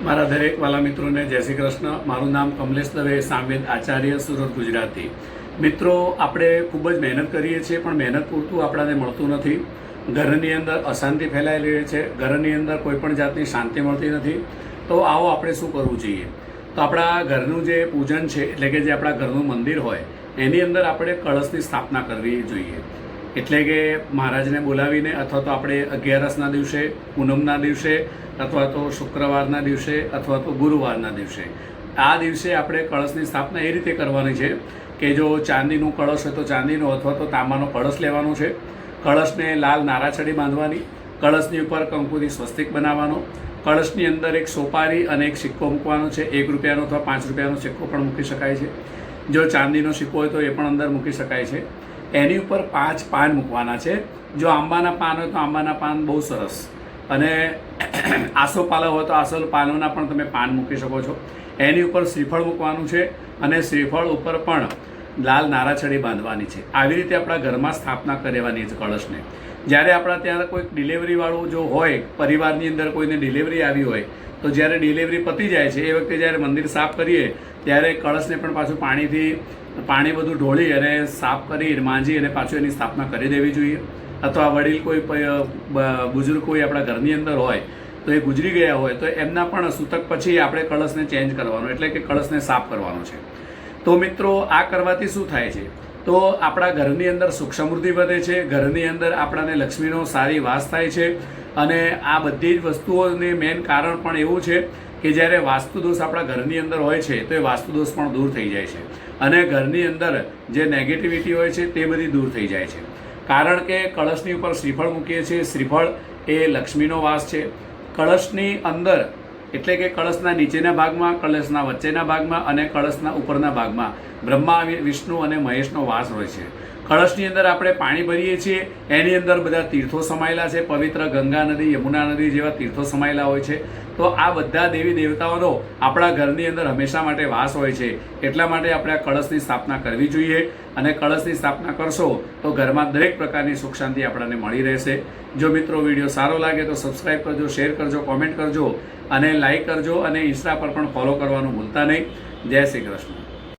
મારા દરેક વાલા મિત્રોને જય શ્રી કૃષ્ણ. મારું નામ કમલેશ દવે, સામવેદ આચાર્ય, સુરત, ગુજરાતી. મિત્રો, આપણે ખૂબ જ મહેનત કરીએ છીએ, પણ મહેનત પૂરતું આપણને મળતું નથી. ઘરની અંદર અશાંતિ ફેલાયેલી રહે છે, ઘરની અંદર કોઈ પણ જાતની શાંતિ મળતી નથી. તો આવો આપણે શું કરવું જોઈએ? તો આપણા ઘરનું જે પૂજન છે, એટલે કે જે આપણા ઘરનું મંદિર હોય એની અંદર આપણે કળશની સ્થાપના કરવી જોઈએ. એટલે કે મહારાજને બોલાવીને, અથવા તો આપણે 11ના દિવસે, પૂનમના દિવસે, અથવા તો શુક્રવારના દિવસે, અથવા તો ગુરુવારના દિવસે, આ દિવસે આપણે કળશની સ્થાપના એ રીતે કરવાની છે કે જો ચાંદીનું કળશ હોય તો ચાંદીનો, અથવા તો તાંબાનો કળશ લેવાનો છે. કળશને લાલ નારાછડી બાંધવાની, કળશની ઉપર કંકુથી સ્વસ્તિક બનાવવાનો, કળશની અંદર એક સોપારી અને એક સિક્કો મૂકવાનો છે. 1 રૂપિયાનો અથવા 5 રૂપિયાનો સિક્કો પણ મૂકી શકાય છે. જો ચાંદીનો સિક્કો હોય તો એ પણ અંદર મૂકી શકાય છે. એની ઉપર 5 પાન મૂકવાના છે. જો આંબાના પાન હોય તો આંબાના પાન બહુ સરસ, અને આસોપાલવ હોય તો આસોપાલવના પણ તમે પાન મૂકી શકો છો. એની ઉપર શ્રીફળ મૂકવાનું છે, અને શ્રીફળ ઉપર પણ લાલ નારાછડી બાંધવાની છે. આવી રીતે આપણા ઘરમાં સ્થાપના કરવાની છે કળશને. જ્યારે આપણા ત્યાં કોઈક ડિલિવરીવાળું જો હોય, પરિવારની અંદર કોઈને ડિલિવરી આવી હોય, તો જ્યારે ડિલિવરી પતી જાય છે એ વખતે જ્યારે મંદિર સાફ કરીએ ત્યારે કળશને પણ પાછું પાણી બધું ઢોળી અને સાફ કરી માંજી અને પાછું એની સ્થાપના કરી દેવી જોઈએ. અથવા વડીલ કોઈ બુઝુર્ગ કોઈ આપણા ઘરની અંદર હોય તો એ ગુજરી ગયા હોય તો એમના પણ સૂતક પછી આપણે કળશને ચેન્જ કરવાનો, એટલે કે કળશને સાફ કરવાનો છે. તો મિત્રો, આ કરવાથી શું થાય છે? તો આપણા ઘરની અંદર સુખ સમૃદ્ધિ વધે છે, ઘરની અંદર આપણાને લક્ષ્મીનો સારી વાસ થાય છે. અને આ બધી જ વસ્તુઓને મેઇન કારણ પણ એવું છે કે જ્યારે વાસ્તુદોષ આપણા ઘરની અંદર હોય છે તો એ વાસ્તુદોષ પણ દૂર થઈ જાય છે, અને ઘરની અંદર જે નેગેટિવિટી હોય છે તે બધી દૂર થઈ જાય છે. કારણ કે કળશની ઉપર શ્રીફળ મૂકીએ છીએ. શ્રીફળ એ લક્ષ્મીનો વાસ છે. કળશની અંદર, એટલે કે કળશના નીચેના ભાગમાં, કળશના વચ્ચેના ભાગમાં અને કળશના ઉપરના ભાગમાં બ્રહ્મા, વિષ્ણુ અને મહેશનો વાસ હોય છે. કળશની અંદર આપણે પાણી ભરીએ છીએ, એની અંદર બધા તીર્થો સમાયેલા છે. પવિત્ર ગંગા નદી, યમુના નદી જેવા તીર્થો સમાયેલા હોય છે. તો આ બધા દેવી દેવતાઓનો આપણા ઘરની અંદર હંમેશા માટે વાસ હોય છે. એટલા માટે આપણે આ કળશની સ્થાપના કરવી જોઈએ. અને કળશની સ્થાપના કરશો તો ઘરમાં દરેક પ્રકારની સુખ શાંતિ આપણને મળી રહેશે. જો મિત્રો વિડીયો સારો લાગે તો સબસ્ક્રાઈબ કરજો, શેર કરજો, કોમેન્ટ કરજો, અને લાઈક કરજો, અને ઇન્સ્ટા પર પણ ફોલો કરવાનું ભૂલતા નહીં. જય શ્રી કૃષ્ણ.